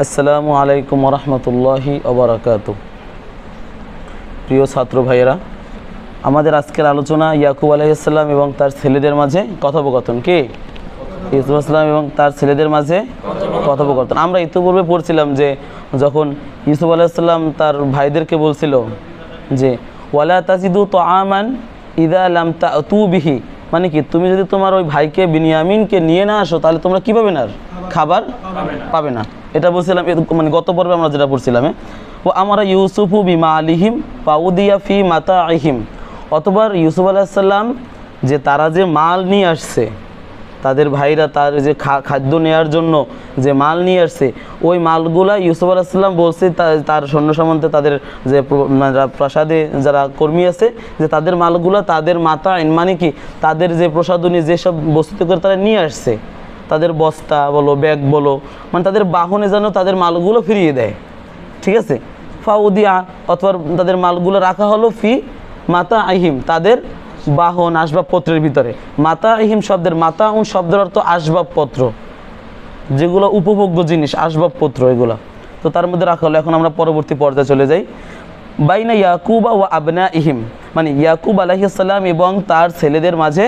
আসসালামু আলাইকুম রহমতুল্লাহি ওবারাকাতুহু। প্রিয় ছাত্র ভাইয়েরা, আমাদের আজকের আলোচনা ইয়াকুব আলাইহিস সালাম এবং তার ছেলেদের মাঝে কথোপকথন। কি? ইউসুফ আসলাম এবং তার ছেলেদের মাঝে কথোপকথন। আমরা ইতিপূর্বে পড়ছিলাম যে যখন ইউসুফ আলাইহিস সালাম তার ভাইদেরকে বলছিল যে ওয়ালা তাজিদু তাআমান ইযা লাম তা'তু বিহি, মানে কি, তুমি যদি তোমার ওই ভাইকে বিনিয়ামিনকে নিয়ে না আসো তাহলে তোমরা কী পাবে না, খাবার পাবে না। এটা বলছিলাম, মানে গত পর্বে আমরা যেটা পড়ছিলাম। ও আমরা ইউসুফু বিমা আলিহিম পাউদিয়া ফি মাতা আহিম, অতবার ইউসুফ আলাইহিস সালাম যে তারা যে মাল নিয়ে আসছে, তাদের ভাইরা তার যে খাদ্য নেওয়ার জন্য যে মাল নিয়ে আসছে, ওই মালগুলা ইউসুফ আলাইহিস সালাম বলছে তার সৈন্য সামন্তে, তাদের যে প্রাসাদে যারা কর্মী আছে, যে তাদের মালগুলা তাদের মাতা, মানে কি, তাদের যে প্রসাদনী যেসব বস্তু করে তারা নিয়ে আসছে, তাদের বস্তা বলো, ব্যাগ বলো, মানে তাদের বাহনে যেন তাদের মালগুলো ফিরিয়ে দেয়। ঠিক আছে? ফাউদিয়া, অথবা তাদের মালগুলো রাখা হলো ফি মাতা আহিম, তাদের বাহন আসবাবপত্রের ভিতরে। মাতা আহিম শব্দের, মাতা শব্দের অর্থ আসবাবপত্র, যেগুলো উপভোগ্য জিনিস, আসবাবপত্র এগুলো। তো তার মধ্যে রাখা হলো। এখন আমরা পরবর্তী পর্যায়ে চলে যাই। বাইনা ইয়াকুবা ওয়া আবনা ইহিম, মানে ইয়াকুব আলাইহিস সালাম এবং তার ছেলেদের মাঝে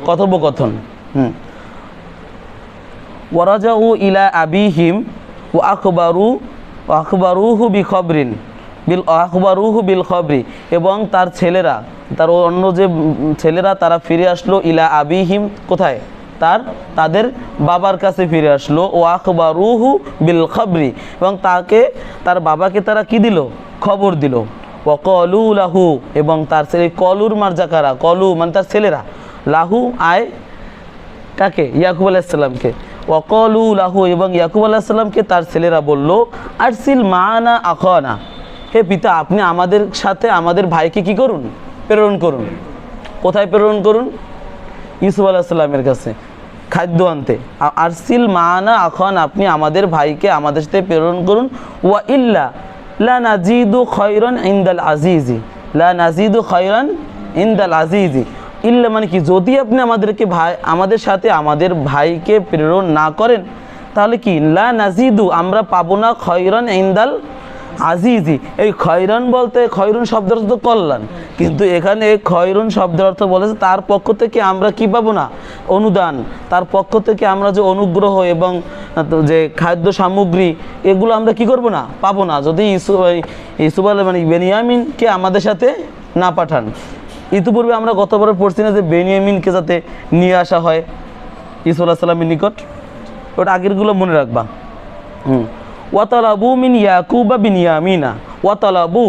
কথোপকথন। ওয়ারাজাউ ইলা আবিহিম ওয়া আখবারুহু বিল খবরি, এবং তার ছেলেরা, তার অন্য যে ছেলেরা, তারা ফিরে আসলো ইলা আবিহিম, কোথায়? তাদের বাবার কাছে ফিরে আসলো। ও আখবারুহু বিল খবরি, এবং তার বাবাকে তারা কি দিল? খবর দিল। ও কলু লাহু, এবং তার ছেলে, কলুর মার্জাকারা, কলু মানে তার ছেলেরা, লাহু আয় কাকে? ইয়াকুব আলাইহিস সালামকে। ওয়াকলু লাহু, এবং ইয়াকুব আলাইহিস সালামকে তার ছেলেরা বলল, আরসিল মানা আখানা, হে পিতা, আপনি আমাদের সাথে আমাদের ভাইকে কি করুন? প্রেরণ করুন। কোথায় প্রেরণ করুন? ইউসুফ আলাইহিস সালামের কাছে খাদ্য আনতে। আরসিল মানা আখানা, আপনি আমাদের ভাইকে আমাদের সাথে প্রেরণ করুন। ওয়া ইল্লা লা নাজিদু খায়রান ইনদাল আজিজি, লা নাজিদু খায়রান ইনদাল আজিজি, ইল্লা মানে কি, যদি আপনি আমাদের সাথে আমাদের ভাইকে প্রেরণ না করেন তাহলে কি, লা নাজিদু, আমরা পাবো না, খয়রান ইনদাল আজিজি। এই খয়রান বলতে, খয়রুন শব্দের অর্থ কল্যাণ, কিন্তু এখানে খয়রুন শব্দের অর্থ বলেছে তার পক্ষ থেকে আমরা কি পাবো না? অনুদান। তার পক্ষ থেকে আমরা যে অনুগ্রহ এবং যে খাদ্য সামগ্রী, এগুলো আমরা কি করবো না? পাবো না, যদি ইউসুফ মানে বেনিয়ামিনকে আমাদের সাথে না পাঠান। ইতিপূর্বে আমরা গতবারে পড়ছি না যে বেনিয়ামিনকে যাতে নিয়ে আসা হয় ইউসুফ আলাইহিস সালামের নিকট, ওটা আগেরগুলো মনে রাখবা। ওয়াতালাবু মিন ইয়াকুবা বিনিয়ামিনা, ওয়াতালাবু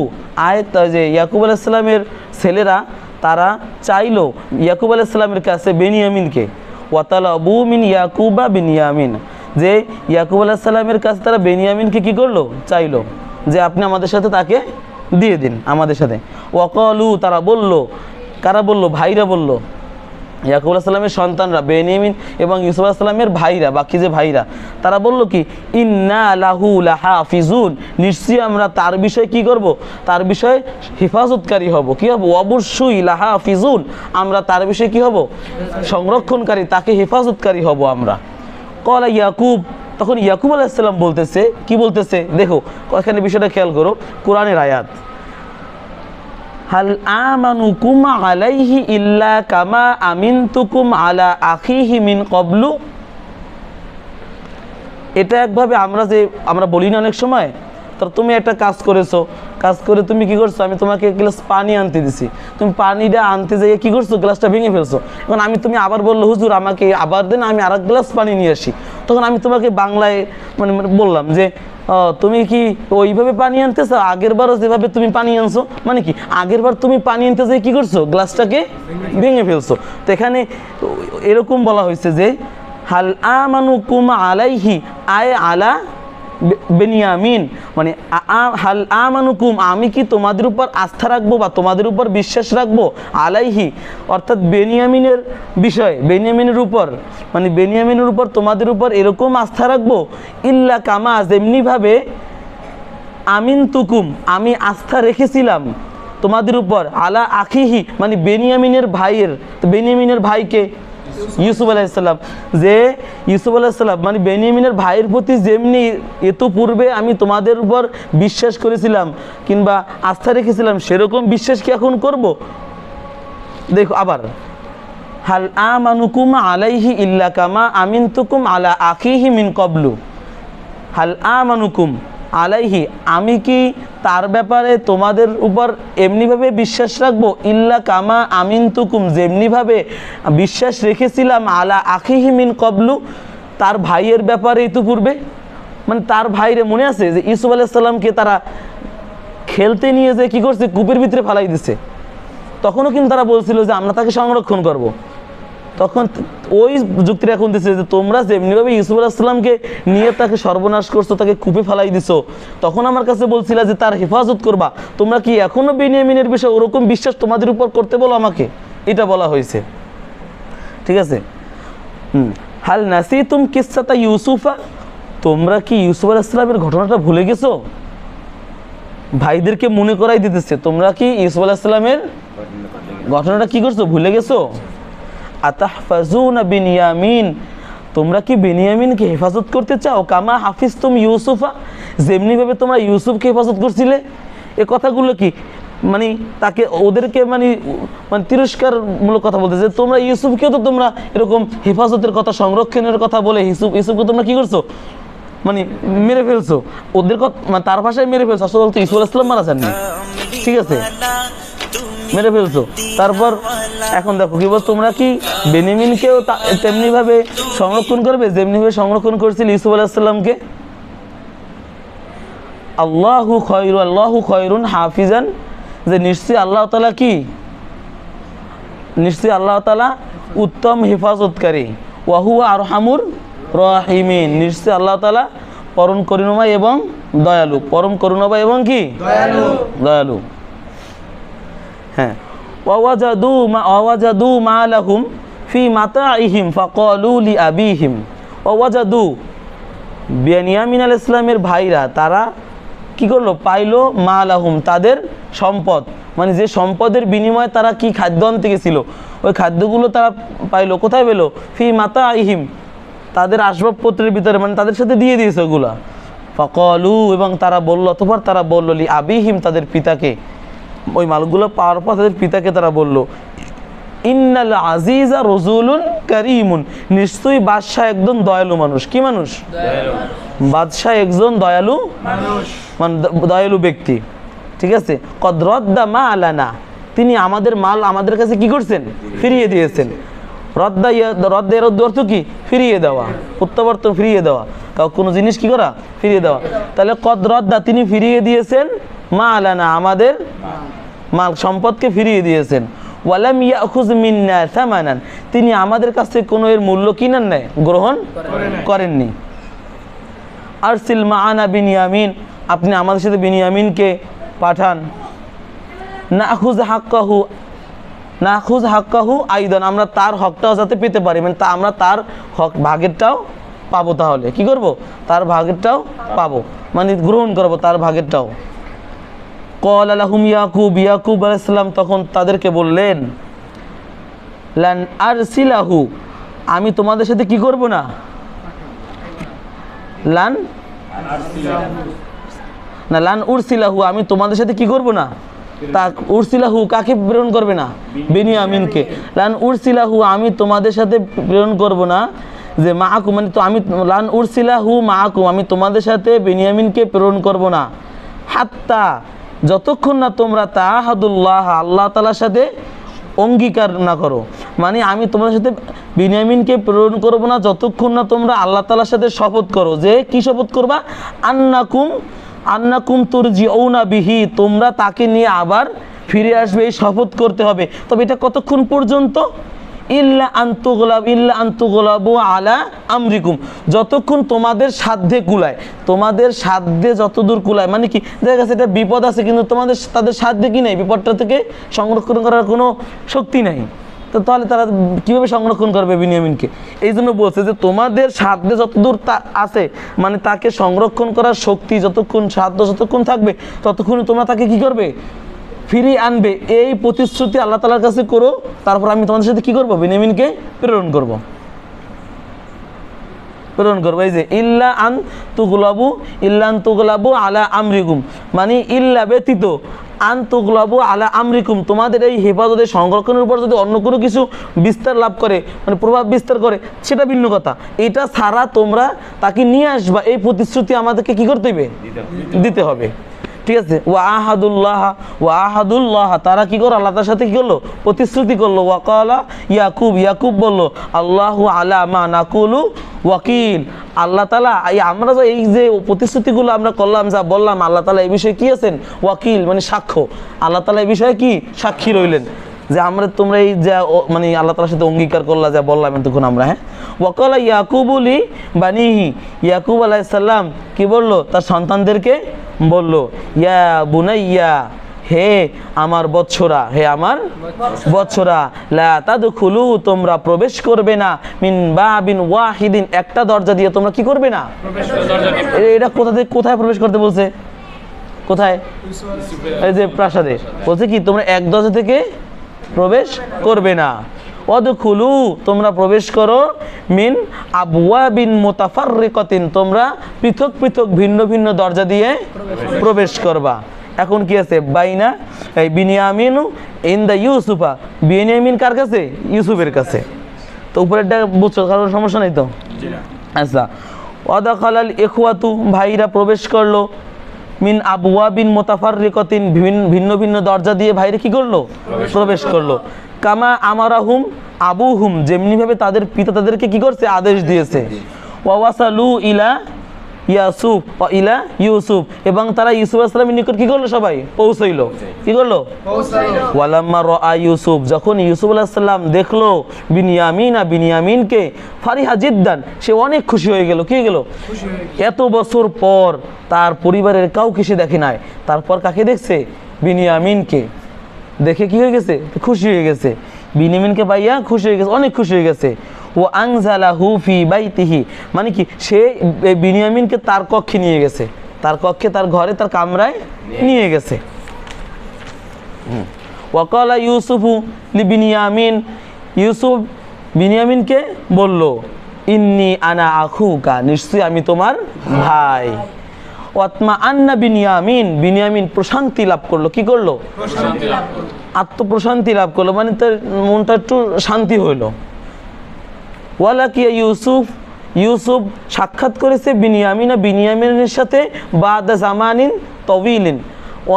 আয়াত, যে ইয়াকুব আলাইহিস সালামের ছেলেরা তারা চাইলো ইয়াকুব আলাইহিস সালামের কাছে বেনিয়ামিনকে। ওয়াতালাবু মিন ইয়াকুবা বিনিয়ামিন, যে ইয়াকুব আলাইহিস সালামের কাছে তারা বেনিয়ামিনকে কি করলো? চাইলো যে আপনি আমাদের সাথে তাকে দিয়ে দিন, আমাদের সাথে। ওয়াকালু, তারা বলল, কারা বলল? ভাইরা বলল, ইয়াকুব আলাইহিস সালামের সন্তানরা, বেনিয়ামিন এবং ইউসুফ আলাইহিস সালামের ভাইরা, বাকি যে ভাইরা, তারা বলল কি, ইন্না লাহু লাহাফিজুন, নিশ্চয়ই আমরা তার বিষয়ে কি করব? তার বিষয়ে হেফাজতকারী হব। কি হব? অবশ্যই লাহাফিজুন, আমরা তার বিষয়ে কি হব? সংরক্ষণকারী, তাকে হেফাজতকারী হব আমরা। ক্বালা ইয়াকুব, তখন ইয়াকুব আলাইহিস সালাম বলতেছে, কি বলতেছে? দেখো এখানে বিষয়টা খেয়াল করো, কোরআনের আয়াত, হাল আমানুকুম আলাইহি ইল্লা কামা আমিনতুকুম আলা আখিহি মিন ক্বাবলু। এটা একভাবে আমরা বলি না অনেক সময়, তো তুমি একটা কাজ করেছো, কাজ করে তুমি কি করছো? আমি তোমাকে এক গ্লাস পানি আনতে দিছি, তুমি পানিটা আনতে যেয়ে কি করছো? গ্লাসটা ভেঙে ফেলছো। এখন তুমি আবার বললো, হুজুর আমাকে আবার দেন, আমি আর এক গ্লাস পানি নিয়ে আসি। তখন আমি তোমাকে বাংলায় মানে বললাম যে তুমি কি ওইভাবে পানি আনতেছো? আগের বারও যেভাবে তুমি পানি আনছো, মানে কি, আগের বার তুমি পানি আনতে যেয়ে কি করছো? গ্লাসটাকে ভেঙে ফেলছো। তো এখানে এরকম বলা হয়েছে যে হাল আমানুকুম আলাইহি, আয় আলা বেনিয়ামিন, মানে হাল আমানুকুম, আমি কি তোমাদের উপর আস্থা রাখবো বা তোমাদের উপর বিশ্বাস রাখবো? আলাইহি অর্থাৎ বেনিয়ামিনের বিষয়, বেনিয়ামিনের উপর, মানে বেনিয়ামিনের উপর তোমাদের উপর এরকম আস্থা রাখবো, ইল্লা কামা, যেমনিভাবে আমিনতুকুম, আমি আস্থা রেখেছিলাম তোমাদের উপর, আলা আখিহি, মানে বেনিয়ামিনের ভাইয়ের, তো বেনিয়ামিনের ভাইকে ইউসুফ আলাইহিসসালাম, যে ইউসুফ আলাইহিসসালাম মানে বেনিয়ামিনের ভাইয়ের প্রতি যেমনি এতো পূর্বে আমি তোমাদের উপর বিশ্বাস করেছিলাম কিংবা আস্থা রেখেছিলাম, সেরকম বিশ্বাস কি এখন করব? দেখো আবার, হাল আমানুকুম আলাইহি ইল্লা কামা আমিনতুকুম আলা আখিহি মিন ক্বাবলু। হাল আমানুকুম আলাইহি, আমি কি তার ব্যাপারে তোমাদের উপর এমনিভাবে বিশ্বাস রাখবো? ইল্লা কামা আমিনতুকুম, যেমনিভাবে বিশ্বাস রেখেছিলাম আলা আখিহি মিন ক্বাবলু, তার ভাইয়ের ব্যাপারে ইতিপূর্বে। মানে তার ভাইরে মনে আছে যে ইউসুফ আলাইহিস সালামকে তারা খেলতে নিয়ে যে কি করছে, কূপের ভিতরে ফালাই দিছে, তখনও কিন্তু তারা বলছিল যে আমরা তাকে সংরক্ষণ করব। তখন ওই যুক্তিটা এখন দিচ্ছে যে তোমরা যেমনিভাবে ইউসুফ আলাইহিস সালামকে নিয়ে তাকে সর্বনাশ করছো, তাকে কূপে ফালাই দিছো, তখন আমার কাছে বলছিলা যে তার হেফাজত করবা, তোমরা কি এখনো বেনিয়ামিনের বিষয়ে ওরকম বিশ্বাস তোমাদের উপর করতে বলো আমাকে? এটা বলা হয়েছে, ঠিক আছে। হাল নাসিতুম কিসসাতা ইউসুফা, তোমরা কি ইউসুফ আলাইহিস সালামের ঘটনাটা ভুলে গেছো? ভাইদেরকে মনে করাই দিতেছে, তোমরা কি ইউসুফ আলাইহিস সালামের ঘটনাটা কি করছো, ভুলে গেছো? আতাহফাজুনা বিনিয়ামিন, তোমরা কি বেনিয়ামিনকে হেফাজত করতে চাও? কামা হাফিজতুম ইউসুফা, যেমনিভাবে তোমরা ইউসুফকে হেফাজত করছিলে। এ কথাগুলো কি মানে তাকে ওদেরকে মানে তিরস্কারমূলক কথা বলতেছে, তোমরা ইউসুফকেও তো তোমরা এরকম হেফাজতের কথা, সংরক্ষণের কথা বলে ইউসুফকে তোমরা কি করছো, মানে মেরে ফেলছো। ওদের কথা মানে তার ভাষায় মেরে ফেলছো, আসলে তো ইউসুফ আলাইহিস সালাম মারা যাননি, ঠিক আছে, মেরে ফেলছো। তারপর এখন দেখো কি বল, তোমরা কি বেনিয়ামিনকেও তেমনিভাবে সংরক্ষণ করবে যেমনিভাবে সংরক্ষণ করেছিল ইউসুফ আলাইহিস সালামকে? আল্লাহু খায়রুন হাফিজান, যে নিশ্চয়ই আল্লাহ তাআলা কি, নিশ্চয়ই আল্লাহ তাআলা উত্তম হেফাজতকারী। ওয়া হুয়া আরহামুর রাহিমিন, নিশ্চয়ই আল্লাহ তাআলা পরম করুণাময় এবং দয়ালু, পরম করুণাময় এবং কি দয়ালু। হ্যাঁ, ওয়াজাদু মা লাহুম ফি মাতাইহিম ফাকালু লিআবিহিম। ওয়াজাদু, বেনিয়ামিন আলাইহিস সালামের ভাইরা তারা কি করলো, পাইলো মা লাহুম, তাদের সম্পদ, মানে যে সম্পদের বিনিময়ে তারা কি খাদ্য আনতে গেছিল, ওই খাদ্যগুলো তারা পাইলো। কোথায় পেলো? ফি মাতাইহিম, তাদের আসবাবপত্রের ভিতরে, মানে তাদের সাথে দিয়ে দিয়েছে ওগুলা। ফাকালু, এবং তারা বললো, অতঃপর তারা বললো লিআবিহিম, তাদের পিতাকে, ওই মালগুলো পাওয়ার পর তাদের পিতাকে তারা বলল, ইন্নাল আজিজা রজুলুন কারীমুন, নিশ্চয়ই বাদশাহ একজন দয়ালু মানুষ। কি মানুষ? বাদশাহ একজন দয়ালু মানুষ, মানে দয়ালু ব্যক্তি, ঠিক আছে। কদ রদ্দা মা আলানা, তিনি আমাদের মাল আমাদের কাছে কি করছেন, ফিরিয়ে দিয়েছেন। রদ্দের অর্থ কি? ফিরিয়ে দেওয়া, প্রত্যাবর্তন, ফিরিয়ে দেওয়া, কোনো জিনিস কি করা, ফিরিয়ে দেওয়া। তাহলে কদ রদ্দা, তিনি ফিরিয়ে দিয়েছেন, মা আলানা, আমাদের মাল সম্পদকে ফিরিয়ে দিয়েছেন। ওয়ালাম ইয়াখুজ মিন্না সামানান, তিনি আমাদের কাছ থেকে কোনো এর মূল্য কিনেন নাই, গ্রহণ করেননি। আরসিল মাআনা বিনিয়ামিন, আপনি আমাদের সাথে বিনিয়ামিনকে পাঠান। নাখুজ হাক্কাহু আইদান, আমরা তার হকটাও যাতে পেতে পারি, মানে তা আমরা তার হক ভাগেরটাও পাবো। তাহলে কি করব? তার ভাগেরটাও পাবো, মানে গ্রহণ করবো তার ভাগেরটাও। ক্বাল লাহুম ইয়াকুব, ইয়াকুব আলাইহিস সালাম তখন তাদেরকে বললেন, লান আরসিলাহু, আমি তোমাদের সাথে কি করব না, লান উরসিলাহু, আমি তোমাদের সাথে কি করব না, তা উরসিলাহু কাকে প্রেরণ করবে না? বেনিয়ামিনকে। লান উরসিলাহু, আমি তোমাদের সাথে প্রেরণ করব না, যে মাআকুম, মানে তো আমি লান উরসিলাহু মাআকুম, আমি তোমাদের সাথে বেনিয়ামিনকে প্রেরণ করব না, হাত্তা, যতক্ষণ না তোমরা তাহাদুল্লাহ, আল্লাহ তাআলার সাথে অঙ্গীকার না করো। মানে আমি তোমাদের সাথে বিনিয়ামিনকে প্রেরণ করব না যতক্ষণ না তোমরা আল্লাহ তাআলার সাথে শপথ করো। যে কি শপথ করবা? আন্নাকুম তুরজিউনা বিহি, তোমরা তাকে নিয়ে আবার ফিরে আসবে, এই শপথ করতে হবে। তবে এটা কতক্ষণ পর্যন্ত? ইল্লা আনতুগলাবু আলা আমরিকুম, যতক্ষণ তোমাদের সাধ্যে কুলায়, তোমাদের সাধ্যে যতদূর কুলায়। মানে কি, দেখা গেছে এটা বিপদ আছে কিন্তু তাদের সাধ্যে কি নেই, বিপদটা থেকে সংরক্ষণ করার কোনো শক্তি নেই, তো তাহলে তারা কীভাবে সংরক্ষণ করবে বিনিয়ামিনকে? এই জন্য বলছে যে তোমাদের সাধ্যে যতদূর আছে, মানে তাকে সংরক্ষণ করার শক্তি যতক্ষণ, সাধ্য যতক্ষণ থাকবে, ততক্ষণ তোমরা তাকে কি করবে? ফিরিয়ে আনবে এই প্রতিশ্রুতি আল্লাহ তাআলার কাছে করো, তারপর আমি তোমাদের সাথে কি করব, বিনিয়ামিনকে প্রেরণ করব। এই যে ইল্লা আন তুগলাবু আলা আমরিকুম, মানে ইল্লা ব্যতীত, আন তুগলাবু আলা আমরিকুম, তোমাদের এই হেফাজতের সংরক্ষণের উপর যদি অন্য কোনো কিছু বিস্তার লাভ করে, মানে প্রভাব বিস্তার করে, সেটা ভিন্ন কথা। এটা ছাড়া তোমরা তাকে নিয়ে আসবা, এই প্রতিশ্রুতি আমাদেরকে কি করতে হবে, দিতে হবে। ঠিক আছে, ওয়া আহাদুল্লাহ, তারা কি করলো, আল্লাহ তার সাথে কি করলো, প্রতিশ্রুতি করলো। ওয়াকালা ইয়াকুব বললো, আল্লাহু আলা মা নাকুলু ওয়াকিল, আল্লাহ তাআলা আমরা এই যে প্রতিশ্রুতিগুলো আমরা করলাম, যা বললাম, আল্লাহ তাআলা এই বিষয়ে কি আছেন, ওয়াকিল, মানে সাক্ষ্য। আল্লাহ তাআলা এই বিষয়ে কি সাক্ষী রইলেন যে আমরা তোমরা এই যা মানে আল্লাহ তাআলার সাথে অঙ্গীকার করলা, যা বললাম এতক্ষণ আমরা। হ্যাঁ, ওয়াকালা ইয়াকুবুলি বানিহি, ইয়াকুব আলাইহিস সালাম কি বললো, তার সন্তানদেরকে বলল, ইয়া বুনাইয়া, হে আমার বৎসরা, হে আমার বৎসরা, লা তাদখুলু, তোমরা প্রবেশ করবে না, মিন বাবিন ওয়াহিদিন, একটা দরজা দিয়ে তোমরা কি করবে না, এটা কোথায় প্রবেশ করতে বলছে, কোথায়, এই যে প্রাসাদে বলছে কি তোমরা এক দরজা থেকে প্রবেশ করবে না। ওয়াদখুলু, তোমরা প্রবেশ করো, মিন আবওয়াবিন মুতাফাররিকাতিন, তোমরা পৃথক পৃথক ভিন্ন ভিন্ন দরজা দিয়ে প্রবেশ করবা। এখন কি আছে, বাইনা এই বিনিয়ামিনু ইনদা ইউসুফা, বিনিয়ামিন কার কাছে, ইউসুফের কাছে। তো উপরেরটা বুঝছো, কারণ সমস্যা নেই তো। আচ্ছা, ওয়াদাখালাল ইখওয়াতু, ভাইরা প্রবেশ করলো, মিন আবওয়াবিন মুতাফাররিকাতিন, ভিন্ন ভিন্ন দরজা দিয়ে ভাইরা কি করলো, প্রবেশ করলো। কামা আমারাহুম আবুহুম, যেমনি ভাবে তাদের পিতা তাদেরকে কি করছে, আদেশ দিয়েছে। ওয়াসালু ইলা ইয়াসুফ ইলা ইউসুফ, এবং তারা ইউসুফ আলাইহিস সালামের নিকট কি করলো, সবাই পৌঁছাইলো, কি করলো, ওয়ালাম্মা রাআ ইউসুফ, যখন ইউসুফ আলাইহিস সালাম দেখলো বিনিয়ামিনকে, ফারিহা জিদ্দান, সে অনেক খুশি হয়ে গেল। কি হয়ে গেল, এত বছর পর তার পরিবারের কাউকে সে দেখে নাই, তারপর কাকে দেখছে, বিনিয়ামিনকে দেখে কি হয়ে গেছে, খুশি হয়ে গেছে। বিনিয়ামিনকে পাইয়া খুশি হয়ে গেছে, অনেক খুশি হয়ে গেছে। ও আনজালাহু ফি বাইতিহি, মানে কি সে বিনিয়ামিনকে তার কক্ষে নিয়ে গেছে, তার কক্ষে, তার ঘরে, তার কামরায় নিয়ে গেছে। ওয়াকালা ইউসুফু লিবিনিয়ামিন, ইউসুফ বিনিয়ামিনকে বলল, ইন্নী আনা আখুকা, নিশ্চয়ই আমি তোমার ভাই। ওয়াতমা আন্না বিনিয়ামিন প্রশান্তি লাভ করলো, কি করলো, আত্মপ্রশান্তি লাভ করলো, মানে তার মনটা একটু শান্তি হইলো। ওয়ালাকিয়া ইউসুফ সাক্ষাৎ করেছে বিনিয়ামিনের সাথে, বাদা জামানিন তবিলিন,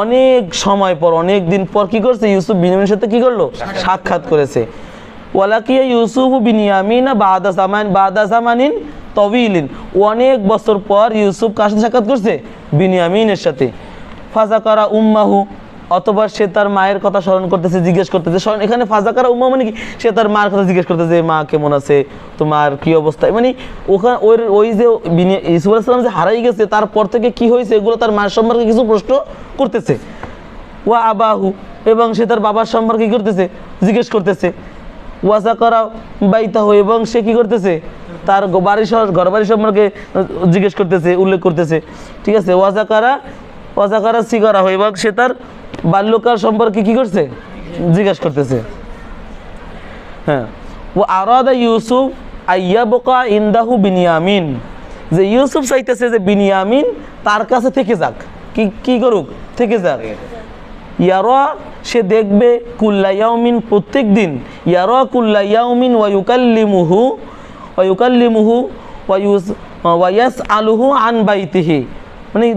অনেক সময় পর, অনেক দিন পর কি করছে, ইউসুফ বিনিয়ামিনের সাথে কি করলো, সাক্ষাৎ করেছে। ওয়ালাকিয়া ইউসুফ বিনিয়ামিনা বাদা জামানিন তবিলিন, অনেক বছর পর ইউসুফ কার সাথে সাক্ষাৎ করছে, বিনিয়ামিনের সাথে। ফাজাকারা উম্মাহু, অথবা সে তার মায়ের কথা স্মরণ করতেছে, জিজ্ঞেস করতেছে। এখানে ফাজাকারা উম্মা মানে কি, সে তার মার কথা জিজ্ঞেস করতেছে, মা কেমন আছে, তোমার কি অবস্থা, মানে ওখানে ওই যে ইউসুফ আলাইহিস সালাম যে হারাই গেছে, তারপর থেকে কি হয়েছে এগুলো তার মায়ের সম্পর্কে কিছু প্রশ্ন করতেছে। ওয়া আবাহু, এবং সে তার বাবার সম্পর্কে কি করতেছে, জিজ্ঞেস করতেছে। ওয়াজাকারা বাইতাহু, এবং সে কি করতেছে, তার ঘরবাড়ি সম্পর্কে জিজ্ঞেস করতেছে, উল্লেখ করতেছে। ঠিক আছে, ওয়াজাকারা সিগারা, এবং সে তার বাল্যকাল সম্পর্কে কি করছে, জিজ্ঞেস করতেছে। হ্যাঁ, ও আরাদা ইউসুফ আইয়াবকা ইনদাহু বিনিয়ামিন, যে ইউসুফ চাইতেছে যে বিনিয়ামিন তার কাছে থেকে যাক, কি করুক, থেকে যাক। ইয়ারা, সে দেখবে, কুল্লা ইয়াউমিন, প্রত্যেক দিন, ইয়ারা কুল্লা ইয়াউমিন ওয়া ইউকাল্লিমুহু ওয়া ইয়াসআলুহু আন বাইতিহি, মানে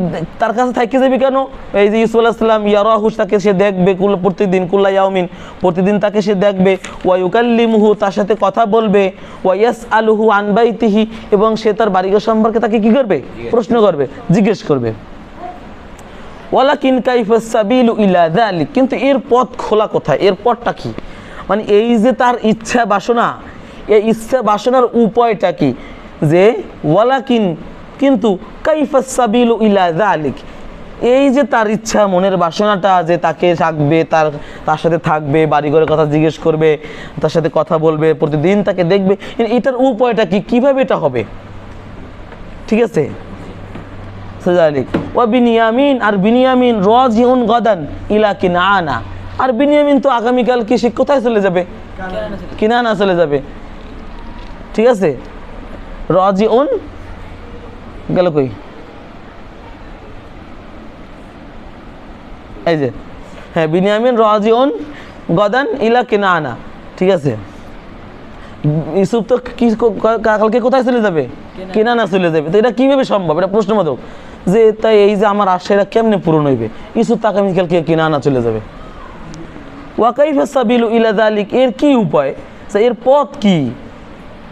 তার কাছে থাকি যাবে কেন, এই যে ইউসুফ আলাইহিস সালাম ইয়ারাহু, তাকে সে দেখবে, প্রতিদিন, কুল্লা ইয়াউমিন, প্রতিদিন তাকে সে দেখবে। ওয়া ইউকাল্লিমুহু, তার সাথে কথা বলবে। ওয়া ইয়াসআলুহু আন বাইতিহি, এবং সে তার বাড়িঘর সম্পর্কে তাকে কি করবে, প্রশ্ন করবে, জিজ্ঞেস করবে। ওয়ালাকিন কাইফাস সাবিলু ইলা যালিক, কিন্তু এর পথ খোলা কোথায়, এর পথটা কি, মানে এই যে তার ইচ্ছা বাসনা, এই ইচ্ছা বাসনার উপায়টা কি, যে ওয়ালাকিন, কিন্তু কাইফাস সাবিলু ইলা যালিক, এই যে তার ইচ্ছা, মনের বাসনাটা যে তাকে থাকবে, তার সাথে থাকবে, বাড়িঘরের কথা জিজ্ঞেস করবে, তার সাথে কথা বলবে, প্রতিদিন তাকে দেখবে, এটার উপায়টা কি, কিভাবে এটা হবে। ঠিক আছে, সাজালিক ওয়া বিনিয়ামিন, আর বিনিয়ামিন রাজিউন গাদান ইলা কিনানা, আর বিনিয়ামিন তো আগামীকাল কি সে কোথায় চলে যাবে? কিনানা চলে যাবে। ঠিক আছে, রাজিউন গেল কই? এই যে হ্যাঁ, বিনিয়ামিন রাজিউন গাদান ইলা কিনানা। ঠিক আছে, ইউসুফ তো কি কালকে কোথায় চলে যাবে? কিনানা চলে যাবে। তো এটা কিভাবে সম্ভব? এটা প্রশ্নবোধক যে তাই এই যে আমার আশা এটা কেমনে পূরণ হইবে? ইউসুফ তো আগামীকালকে কিনানা চলে যাবে। ওয়া কাইফা সাবিলু ইলা যালিক, এর কি উপায়, এর পথ কি?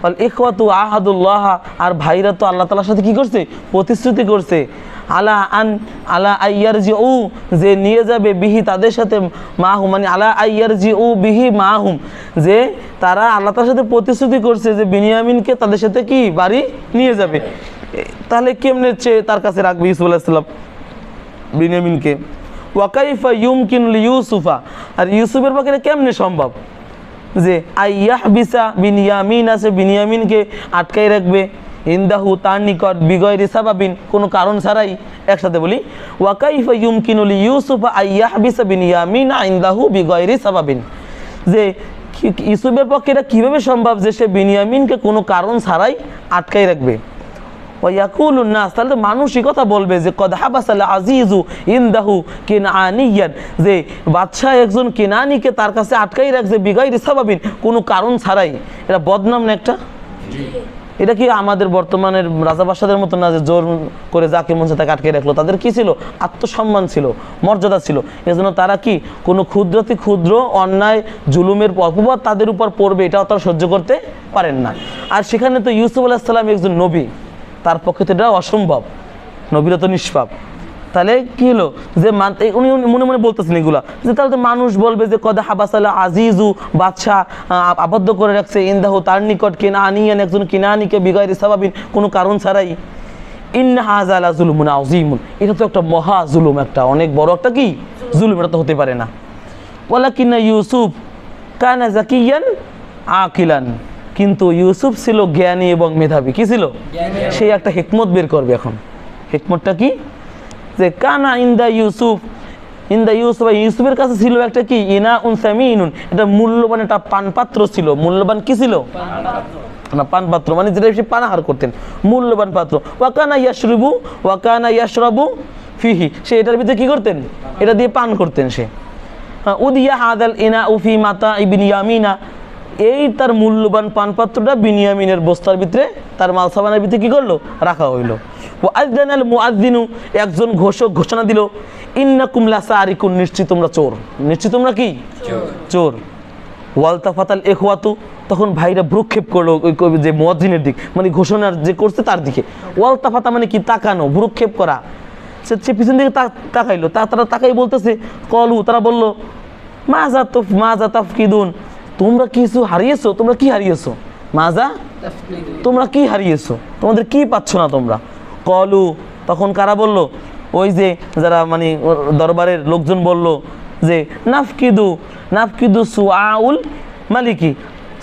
আল ইখওয়াতু আহাদুল্লাহ, আর ভাইরা তো আল্লাহ তাআলার সাথে কি করছে? প্রতিশ্রুতি করছে। আলা আইয়ারজিউ, যে নিয়ে যাবে বিহি তাদের সাথে, মাহুম মানে আলা আইয়ারজিউ বিহি মাহুম, যে তারা আল্লাহ তাআলার সাথে প্রতিশ্রুতি করছে যে বিনিয়ামিনকে তাদের সাথে কি বাড়ি নিয়ে যাবে। তাহলে কেমনে তার কাছে রাখবে ইউসুফ আলাইহিস সালাম বিনিয়ামিনকে? ওয়া কাইফা ইউমকিনুল ইউসুফা, আর ইউসুফের পক্ষে এটা কেমনে সম্ভব যে আইয়াহবিসা বিনিয়ামিন আছে বিনিয়ামিনকে আটকাই রাখবে, ইনদাহু তার নিকট, বিগয়রি সাবাবিন কোনো কারণ ছাড়াই। একসাথে বলি, ওয়া কাইফা ইউমকিনুল ইউসুফা আইয়াহবিসা বিনিয়ামিন ইনদাহু বিগয়রি সাবাবিন, যে ইউসুফের পক্ষে এটা কীভাবে সম্ভব যে সে বিনিয়ামিনকে কোনো কারণ ছাড়াই আটকাই রাখবে? ওয়াকুলুন নাস, তাহলে তো মানুষই কথা বলবে যে কদ হাবাসাল আজিজু ইনদাহু কিনানিয়ান, যে বাদশাহ একজন কিনানিকে তার কাছে আটকাই রাখছে বিগাইরি সাবাবিন, কোনো কারণ ছাড়াই। এটা বদনাম না একটা? এটা কি আমাদের বর্তমানের রাজা বাদশাদের মতো না যে জোর করে যাকে মন চায় তাকে আটকে রাখলো? তাদের কি ছিল? আত্মসম্মান ছিল, মর্যাদা ছিল। এজন্য তারা কি কোনো ক্ষুদ্রাতি ক্ষুদ্র অন্যায় জুলুমের অপবাদ তাদের উপর পড়বে এটাও তারা সহ্য করতে পারেন না। আর সেখানে তো ইউসুফ আলাইহিস সালাম একজন নবী, তার পক্ষে তো এটা অসম্ভব, নবীরা তো নিষ্পাপ। তাহলে কি হলো যে উনি মনে মনে বলতেছেন এগুলা, যে তাহলে তো মানুষ বলবে যে কদা হাবাসালা আজিজু, বাদশাহ আবদ্ধ করে রাখছে, ইনদাহু তার নিকট কিনানিয়ান একজন কিনানিকে বিগাইরি সাবাবিন কোনো কারণ ছাড়াই। ইন্না হাযা লা যুলমুন আযীমুন, এটা তো একটা মহা জুলুম, একটা অনেক বড় একটা কি জুলুম, এটা তো হতে পারে না। ওয়ালাকিন্না ইউসুফ কানা যাকিয়ান আকিলান, কিন্তু ইউসুফ ছিল জ্ঞানী এবং মেধাবী। কি ছিল? সেই একটা হিকমত বের করবে এখন। হিকমতটা কি? যে কানা ইন্দা ইউসুফ, ইউসুফের কাছে ছিল একটা কি ইনা উন সামিনুন, এটা মূল্যবান একটা পানপাত্র ছিল। মূল্যবান কি ছিল? না, পানপাত্র মানে যেটা সে পানাহার করতেন, মূল্যবান পাত্র। ওয়াকানা ইয়াশরাবু ফিহি, সে এটার ভিতরে কি করতেন? এটা দিয়ে পান করতেন সে। উদিয়া হাদাল ইনা উফি মাতা বিনিয়ামিনা, এই তার মূল্যবান পানপাত্রটা বিনিয়ামিনের বস্তার ভিতরে, তার মালসাবানের ভিতরে কি করলো? রাখা হইলো। ওয়াযযানাল মুআযযিনু, একজন ঘোষক ঘোষণা দিল, ইন্নাকুম লাসারিকুন, নিশ্চয় তোমরা চোর, নিশ্চয় তোমরা কি চোর। ওয়ালতাফাতাল ইখওয়াতু, তখন ভাইরা ভ্রুক্ষেপ করলো ওই যে মুয়াজ্জিনের দিক, মানে ঘোষণার যে করছে তার দিকে। ওয়ালতাফাতা মানে কি? তাকানো, ভ্রুক্ষেপ করা। সে পিছন দিকে তাকাইলো, তারা তাকাই বলতেছে, কলু, তারা বলল, মাজা তাফকিদুন, তোমরা কিছু হারিয়েছো, তোমরা কি হারিয়েছো? মাজা, তোমরা কি হারিয়েছো, তোমাদের কি পাচ্ছ না তোমরা? কলু, তখন কারা বলল? ওই যে যারা মানে দরবারের লোকজন বলল যে নাফকিদু সুআউল মালিকি,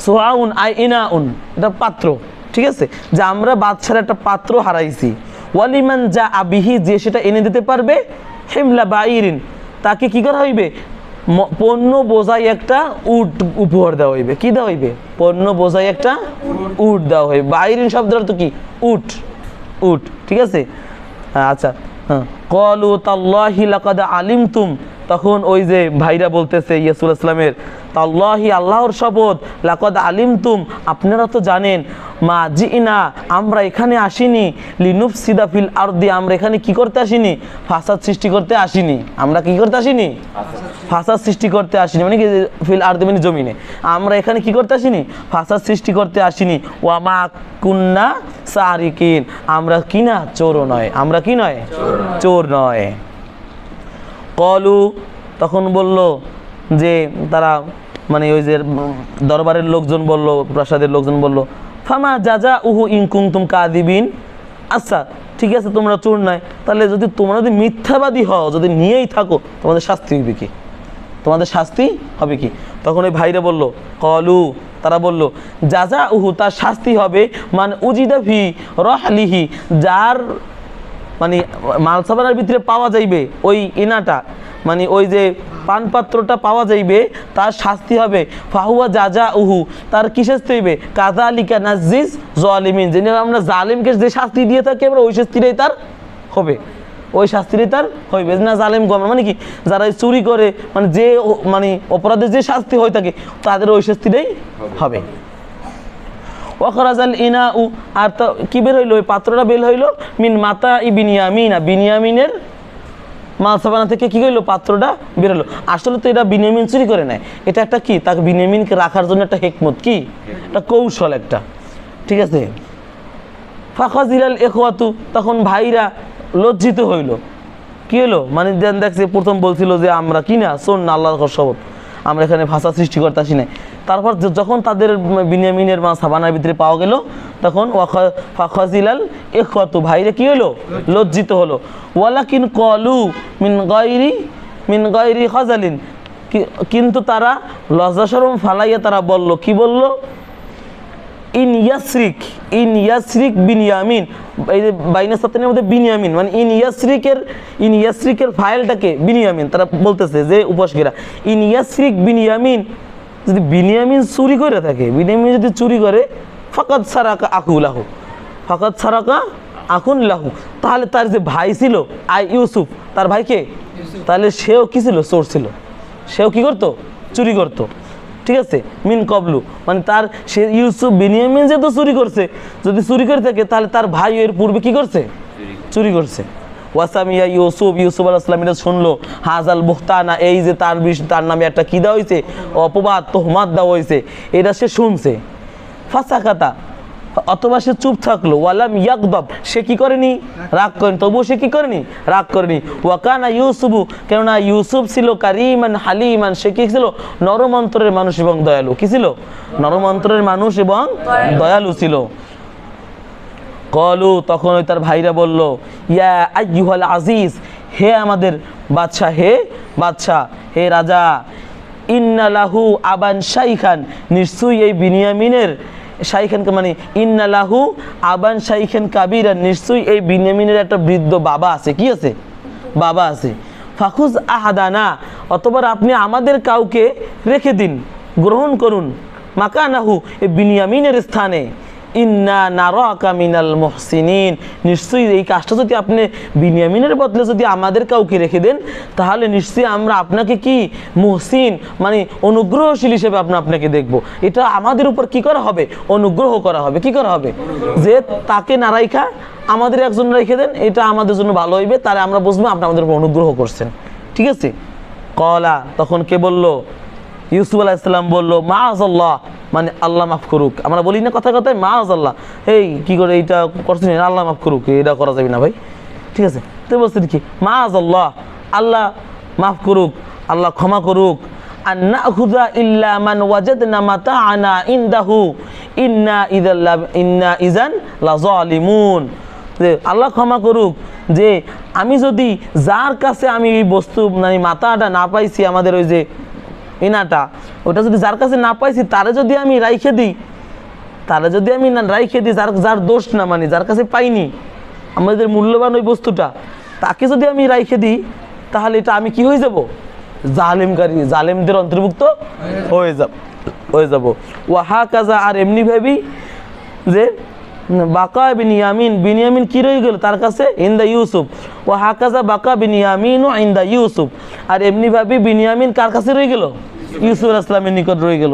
সুআউন আই ইনাউন, এটা পাত্র। ঠিক আছে, যে আমরা বাদশার একটা পাত্র হারাইছি। ওয়ালিমান যা আবিহি, যে সেটা এনে দিতে পারবে, হিমলা বাইরিন, তাকে কি করা হইবে? পণ্য বোঝাই একটা উট উপহার দেওয়া হইবে। কি দেওয়া হইবে? পণ্য বোঝাই একটা উট দেওয়া হইবে। বাইরিন শব্দের অর্থ কি? উট, উট। ঠিক আছে, আচ্ছা। হ্যাঁ, ক্বালু তাল্লাহি লাকাদ আলিমতুম, তখন ওই যে ভাইরা বলতেছে ইউসুফ আলাইহিস সালামের, তাল্লাহি, আল্লাহর শপথ, লাকাদ আলিমতুম, আপনারা তো জানেন, মা জিনা, আমরা এখানে আসিনি, লিনুফসিদা ফিল আরদি, আমরা এখানে কি করতে আসিনি? ফাসাদ সৃষ্টি করতে আসিনি। আমরা কি করতে আসিনি? ফাসাদ সৃষ্টি করতে আসিনি, মানে কি ফিল আরদি মানে জমিনে। আমরা এখানে কি করতে আসিনি? ফাসাদ সৃষ্টি করতে আসিনি। ওয়া মা কুন্না সারিকিন, আমরা কি না? চোরও নয়। আমরা কি নয়? চোর নয়। কলু, তখন বলল যে তারা মানে ওই যে দরবারের লোকজন বলল, প্রাসাদের লোকজন বলল, ফামা জাজা উহু ইন কুনতুম কাযিবিন, আচ্ছা ঠিক আছে তোমরা চোর নয়, তাহলে যদি তোমরা যদি মিথ্যাবাদী হও, যদি নিয়েই থাকো, তোমাদের শাস্তি হইবে কি? তোমাদের শাস্তি হবে কি? তখন ওই ভাইরা বলল, কলু, তারা বলল, জাজা উহু, তার শাস্তি হবে, মানে উজিদা ফি রহলিহি, যার মানে মালসাবানার ভিতরে পাওয়া যাইবে ওই ইনাটা, মানে ওই যে পানপাত্রটা পাওয়া যাইবে, তার শাস্তি হবে ফাহুয়া জাজা উহু, তার কি শাস্তি হইবে কাযালিকা নাজিজ জালিমিন, যেন আমরা জালিমকে যে শাস্তি দিয়ে থাকি আমরা ওই শাস্তিটাই তার হবে, ওই শাস্তিটাই তার হইবে না জালিম গম, মানে কি যারা চুরি করে মানে যে মানে অপরাধের যে শাস্তি হয়ে থাকে তাদের ওই শাস্তিটাই হবে। ওয়াখরাজাল ইনাউ, আর তো কি বের হইলো, ওই পাত্রটা বের হইলো মিন মাতা ই বিনিয়ামিনা, বিনিয়ামিনের মালসাবানা থেকে কি হইলো পাত্রটা বের হলো। আসলে তো এটা বিনিয়ামিন চুরি করে নেয়, এটা একটা কি তাকে বিনিয়ামিনকে রাখার জন্য একটা হিকমত, কি একটা কৌশল একটা, ঠিক আছে। ফাখাজিলাল ইখওয়াতু, তখন ভাইরা লজ্জিত হইল, কি হলো মানে দেখছে প্রথম বলছিল যে আমরা কি না শোন না আল্লাহর শপথ আমরা এখানে ভাষা সৃষ্টি করতে আসি না, তারপর যখন তাদের বিনিয়ামিনের মালসাবানার ভিতরে পাওয়া গেল তখন ফাখাজিলাল ইখওয়াতু, ভাইরা কি হলো লজ্জিত হলো। ওয়ালাকিন ক্বালু মিন গায়রি খাজালিন, কিন্তু তারা লজ্জা শরম ফালাইয়া তারা বলল, কি বলল, ইন ইয়াসরিক বিনিয়ামিন, এই যে বাইনা সাতানের মধ্যে বিনিয়ামিন মানে ইন ইয়াসরিকের ফাইলটাকে বিনিয়ামিন, তারা বলতেছে যে উপাসকেরা ইন ইয়াসরিক বিনিয়ামিন, যদি বিনিয়ামিন চুরি করে থাকে, বিনিয়ামিন যদি চুরি করে ফাকাদ সারাকা আকুন লাহু, তাহলে তার যে ভাই ছিল ইউসুফ, তার ভাইকে, তাহলে সেও কি ছিল চোর ছিল, সেও কি করতো চুরি করতো, ঠিক আছে। মিন কবলু মানে তার সে ইউসুফ বিনিয়ামিন যেহেতু চুরি করছে, যদি চুরি করে থাকে তাহলে তার ভাই এর পূর্বে কি করছে চুরি করছে। ওয়াসামিয়া ইউসুফ আলাইহিস সালাম এটা শুনলো, হাজাল বুহতানা, এই যে তার নামে একটা কি দেওয়া হয়েছে অপবাদ তোহমাত দেওয়া হয়েছে, এটা সে শুনছে। ফাসাকাতা, অথবা সে চুপ থাকলো, ওয়ালাম ইয়াকদাব, সে কি করেনি রাগ করেনি, তবুও সে কি করেনি রাগ করেনি। ওয়াকানা ইউসুফু, কেননা ইউসুফ ছিল কারিমান হালিমান, সে কি ছিল নরম অন্তরের মানুষ এবং দয়ালু, কি ছিল নরম অন্তরের মানুষ এবং দয়ালু ছিল। কলু, তখন ওই তার ভাইরা বলল, ইয়া আইয়ুহাল আজিজ, হে আমাদের বাদশা, হে রাজা, ইন্না লাহু আবান শাইখান, নিশ্চয়ই এই বিনিয়ামিনের শাইখানকে মানে ইন্না লাহু আবান শাইখান কাবীরান, নিশ্চয়ই এই বিনিয়ামিনের একটা বৃদ্ধ বাবা আছে, কি আছে বাবা আছে। ফাখুজ আহাদানা, অতঃপর আপনি আমাদের কাউকে রেখে দিন, গ্রহণ করুন, মাকানাহু এই বিনিয়ামিনের স্থানে, ইন্না নারাকা মিনাল মুহসিনিন, নিশ্চয়ই এই কাজটা যদি আপনি বিনিয়ামিনের বদলে যদি আমাদের কাউকে রেখে দেন তাহলে নিশ্চয়ই আমরা আপনাকে কি মুহসিন মানে অনুগ্রহশীল হিসেবে আপনাকে দেখব। এটা আমাদের উপর কি করা হবে অনুগ্রহ করা হবে, কি করা হবে যে তাকে না রাইখা আমাদের একজন রেখে দেন, এটা আমাদের জন্য ভালো হইবে, তাহলে আমরা বুঝবো আপনি আমাদের উপর অনুগ্রহ করছেন, ঠিক আছে। কলা, তখন কে বলল ইউসুফ আলাইহিস সালাম বলল, মাআযাল্লাহ মানে আল্লাহ মাফ করুক, আমরা বলি না কথায় মাআযাল্লাহ, এই কি করে এইটা করছেন আল্লাহ মাফ করুক, এটা করা যাবে না ভাই, ঠিক আছে। তো বলছেন কি মাআযাল্লাহ, আল্লাহ মাফ করুক, আল্লাহ ক্ষমা করুক, আন নাখুযা ইল্লা মান ওয়াজাদনা মাতাআনা ইনদাহু ইন্না ইযান লাযালিমুন, যে আল্লাহ ক্ষমা করুক যে আমি যদি যার কাছে আমি এই বস্তু মানে মাথাটা না পাইছি, আমাদের ওই যে ইনাটা ওটা যদি যার কাছে না পাইছি তারে যদি আমি রাইখে দিই, যার দোষ না মানে যার কাছে পাইনি আমাদের মূল্যবান ওই বস্তুটা, তাকে যদি আমি রাইখে দিই তাহলে এটা আমি কি হয়ে যাব জালেমদের অন্তর্ভুক্ত হয়ে যাব। ওয়াহা কাজা, আর এমনি ভাবি যে বাকা বিনিয়ামিন কি রয়ে গেল তার কাছে ইনদা ইউসুফ, ওয়াহা কাজা বাকা বিনিয়ামিন ও ইনদা ইউসুফ, আর এমনি ভাবি বিনিয়ামিন কার কাছে রয়ে গেল ইউসুফ আলাইহিস সালামের নিকট রয়ে গেল।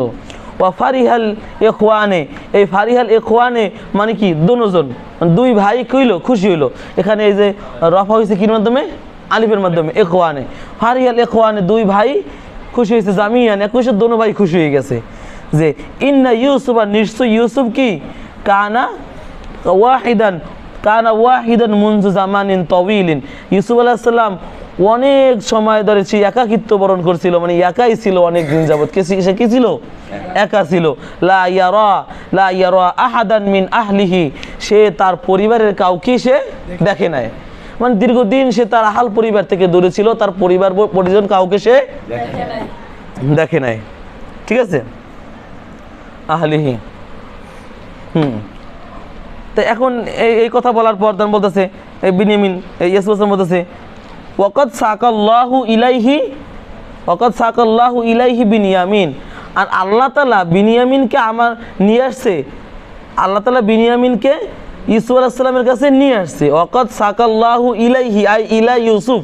ওয়া ফারিহাল ইখওয়ানে, এই ফারিহাল ইখওয়ানে মানে কি দুজন দুই ভাই কইলো খুশি হইলো, এখানে এই যে রফা হয়েছে কির মাধ্যমে আলিফের মাধ্যমে, ইখওয়ানে ফারিহাল ইখওয়ানে দুই ভাই খুশি হয়েছে, জামিয়ান একসাথে দোনো ভাই খুশি হয়ে গেছে যে ইন্না ইউসুফ, আর নিশ্চয় ইউসুফ কি কানা ওয়াহিদান মুনযু জামানিন তাওয়িলিন, ইউসুফ আলাইহিস সালাম অনেক সময় ধরে সে একাকিত্ব বরণ করছিল, মানে একাই ছিল অনেক দিন যাবত, সে কি ছিল একা ছিল। লা ইয়ারা আহাদান মিন আহলিহি, সে তার পরিবারের কাউকে সে দেখে নাই, মানে দীর্ঘদিন সে তার আহাল পরিবার থেকে দূরে ছিল, তার পরিবার পরিজন কাউকে সে দেখে নাই, ঠিক আছে আহলিহি। তো এখন এই কথা বলার পর তখন বলতেছে এই বিনিয়ামিন ইউসুফ বলতেছে ওয়াকাদ সাকাল্লাহু ইলাইহি বিনিয়ামিন, আর আল্লাহ তাআলা বিনিয়ামিনকে আমার নিয়ে আসছে, আল্লাহ তাআলা বিনিয়ামিনকে ইউসুফ আলাইহিস সালামের কাছে নিয়ে আসছে। ওয়াকাদ সাকাল্লাহু ইলাইহি আই ইলা ইউসুফ,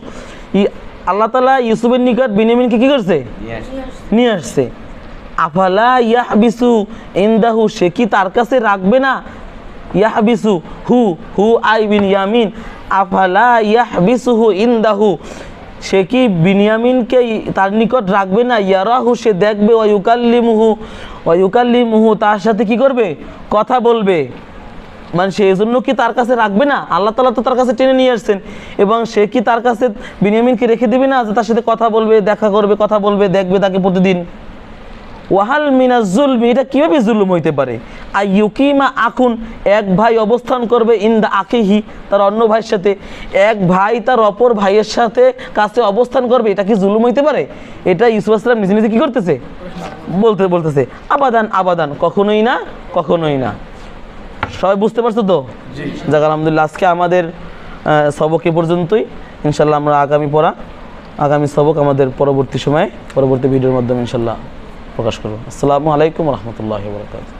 আল্লাহ তাআলা ইউসুফের নিকট বিনিয়ামিনকে কি করছে? নিয়ে আসছে। আফালা ইয়াহবিসু ইনদাহু, সে কি তার কাছে রাখবে না? ইয়াহবিসু হু আই বিনিয়ামিন, আফালা ইয়াহবিসুহু ইনদাহু, সে কি বিনিয়ামিনকে তার নিকট রাখবে না? ইয়ারাহু, সে দেখবে, ওয়ায়ুকাল্লিমুহু, তার সাথে কি করবে? কথা বলবে। মানে সেই জন্য কি তার কাছে রাখবে না? আল্লাহ তাআলা তো তার কাছে টেনে নিয়ে আসছেন, এবং সে কি তার কাছে বিনিয়ামিনকে রেখে দেবে না যে তার সাথে কথা বলবে, দেখা করবে, কথা বলবে, দেখবে তাকে প্রতিদিন? ওয়াহাল মিনাজ জুলমি, এটা কীভাবে জুলুম হইতে পারে? আইয়ুকিমা আখুন, এক ভাই অবস্থান করবে ইনদা আখিহি, তার অন্য ভাইয়ের সাথে, এক ভাই তার অপর ভাইয়ের সাথে কাছে অবস্থান করবে, এটা কি জুলুম হইতে পারে? এটা ইউসুফ আলাইহিস সালাম নিজে নিজে কি করতেছে? বলতেছে আবাদান, কখনোই না, কখনোই না। সবাই বুঝতে পারছো তো? যাক আলহামদুলিল্লাহ, আজকে আমাদের সবক এ পর্যন্তই। ইনশাল্লাহ আমরা আগামী সবক আমাদের পরবর্তী সময়ে পরবর্তী ভিডিওর মাধ্যমে ইনশাল্লাহ প্রকাশ করব। আসসালামু আলাইকুম ওয়া রাহমাতুল্লাহি ওয়া বারাকাতুহু।